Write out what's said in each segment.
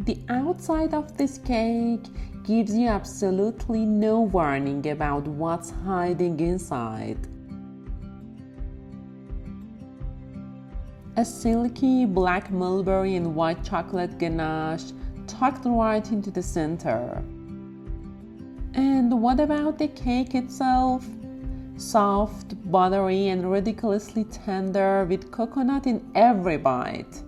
The outside of this cake gives you absolutely no warning about what's hiding inside. A silky black mulberry and white chocolate ganache tucked right into the center. And what about the cake itself? Soft, buttery, and ridiculously tender with coconut in every bite.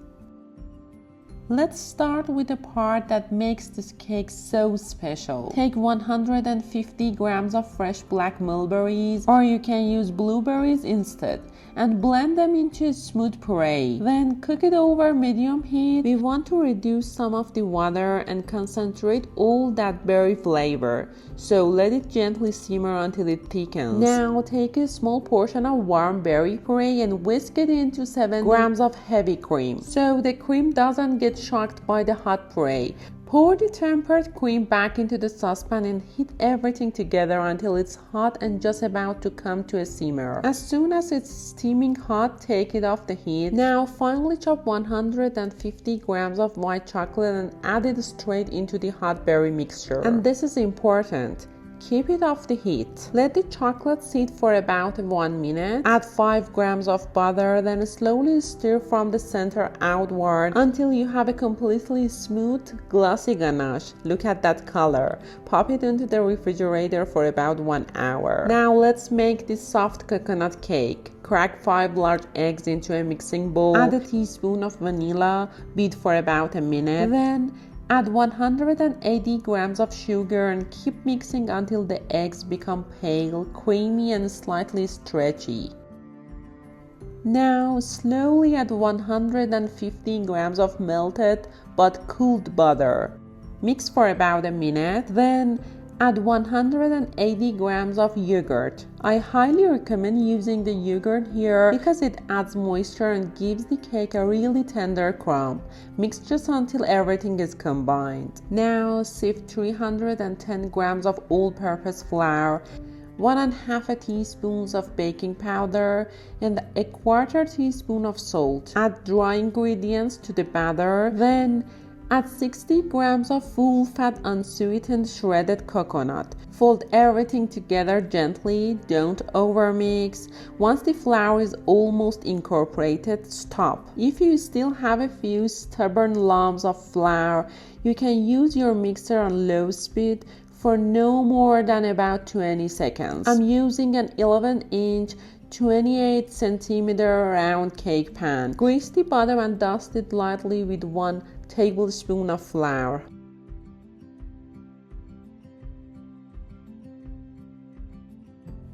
Let's start with the part that makes this cake so special. Take 150 grams of fresh black mulberries, or you can use blueberries instead, and blend them into a smooth puree. Then cook it over medium heat. We want to reduce some of the water and concentrate all that berry flavor, so let it gently simmer until it thickens. Now take a small portion of warm berry puree and whisk it into 7 grams of heavy cream, so the cream doesn't get shocked by the hot puree. Pour the tempered cream back into the saucepan and heat everything together until it's hot and just about to come to a simmer. As soon as it's steaming hot, take it off the heat. Now finely chop 150 grams of white chocolate and add it straight into the hot berry mixture. And this is important. Keep it off the heat. Let the chocolate sit for about 1 minute. Add 5 grams of butter, then slowly stir from the center outward until you have a completely smooth, glossy ganache. Look at that color. Pop it into the refrigerator for about 1 hour. Now let's make this soft coconut cake. Crack 5 large eggs into a mixing bowl. Add a teaspoon of vanilla, beat for about a minute. Then add 180 grams of sugar and keep mixing until the eggs become pale, creamy, and slightly stretchy. Now slowly add 150 grams of melted but cooled butter. Mix for about a minute, then add 180 grams of yogurt. I highly recommend using the yogurt here because it adds moisture and gives the cake a really tender crumb. Mix just until everything is combined. Now sift 310 grams of all-purpose flour, 1.5 teaspoons of baking powder, and a 1/4 teaspoon of salt. Add dry ingredients to the batter, then add 60 grams of full-fat unsweetened shredded coconut. Fold everything together gently, don't overmix. Once the flour is almost incorporated, stop. If you still have a few stubborn lumps of flour, you can use your mixer on low speed for no more than about 20 seconds. I'm using an 11-inch 28 centimeter round cake pan. Grease the bottom and dust it lightly with 1 tablespoon of flour.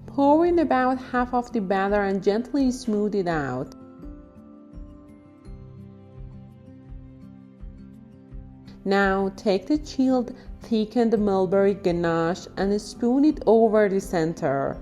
Pour in about half of the batter and gently smooth it out. Now take the chilled, thickened mulberry ganache and spoon it over the center.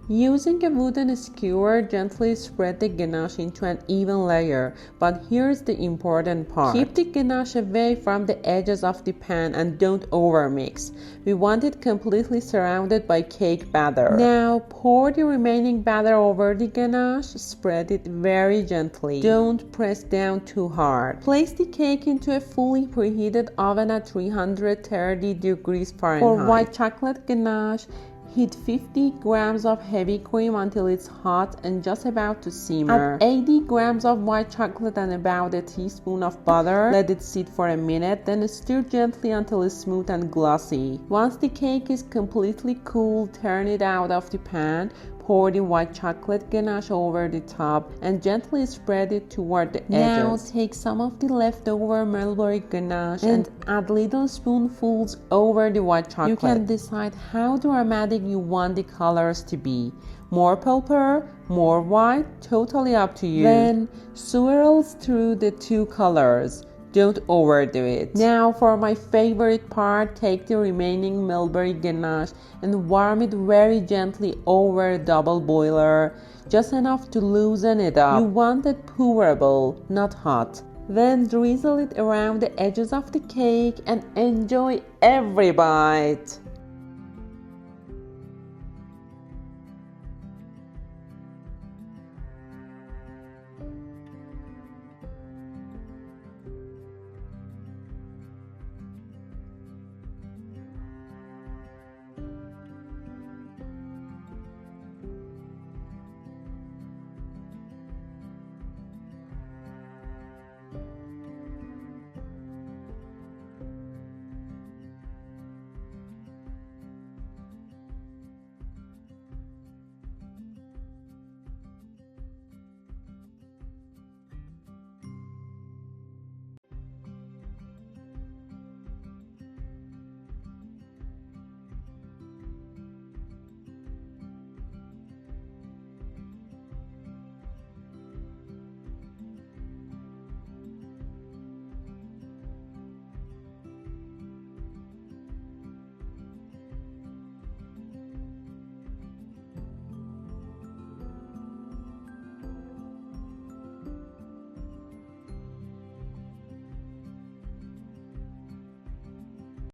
Using a wooden skewer, gently spread the ganache into an even layer, but here's the important part. Keep the ganache away from the edges of the pan and don't overmix. We want it completely surrounded by cake batter. Now pour the remaining batter over the ganache, spread it very gently. Don't press down too hard. Place the cake into a fully preheated oven at 330 degrees Fahrenheit. For white chocolate ganache, heat 50 grams of heavy cream until it's hot and just about to simmer. Add 80 grams of white chocolate and about a teaspoon of butter. Let it sit for a minute, then stir gently until it's smooth and glossy. Once the cake is completely cool, turn it out of the pan. Pour the white chocolate ganache over the top and gently spread it toward the edges. Now take some of the leftover mulberry ganache and add little spoonfuls over the white chocolate. You can decide how dramatic you want the colors to be. More purple, more white, totally up to you. Then swirls through the 2 colors. Don't overdo it. Now for my favorite part, take the remaining mulberry ganache and warm it very gently over a double boiler, just enough to loosen it up. You want it pourable, not hot. Then drizzle it around the edges of the cake and enjoy every bite.